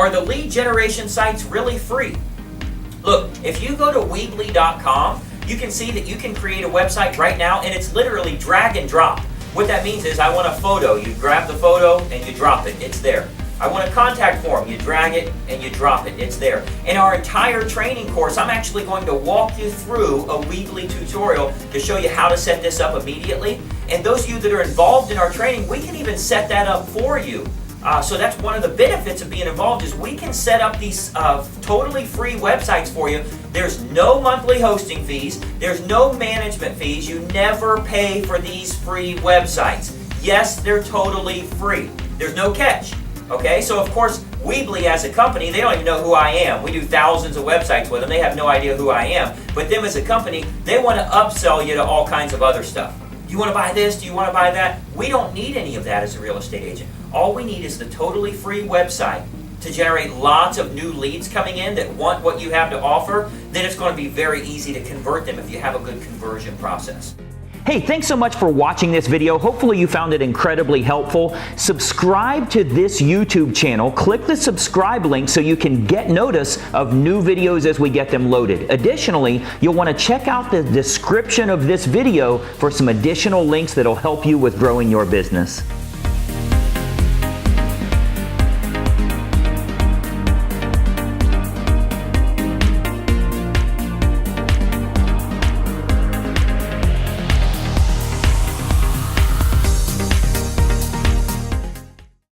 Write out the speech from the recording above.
are the lead generation sites really free? Look, if you go to Weebly.com, you can see that you can create a website right now, and it's literally drag and drop. What that means is I want a photo. You grab the photo and you drop it. It's there. I want a contact form. You drag it and you drop it. It's there. In our entire training course, I'm actually going to walk you through a Weebly tutorial to show you how to set this up immediately. And those of you that are involved in our training, we can even set that up for you. So that's one of the benefits of being involved, is we can set up these totally free websites for you. There's no monthly hosting fees. There's no management fees. You never pay for these free websites. Yes, they're totally free. There's no catch. Okay, so of course, Weebly as a company, they don't even know who I am. We do thousands of websites with them. They have no idea who I am. But them as a company, they want to upsell you to all kinds of other stuff. Do you want to buy this? Do you want to buy that? We don't need any of that as a real estate agent. All we need is the totally free website to generate lots of new leads coming in that want what you have to offer. Then it's going to be very easy to convert them if you have a good conversion process. Hey, thanks so much for watching this video. Hopefully you found it incredibly helpful. Subscribe to this YouTube channel. Click the subscribe link so you can get notice of new videos as we get them loaded. Additionally, you'll want to check out the description of this video for some additional links that'll help you with growing your business.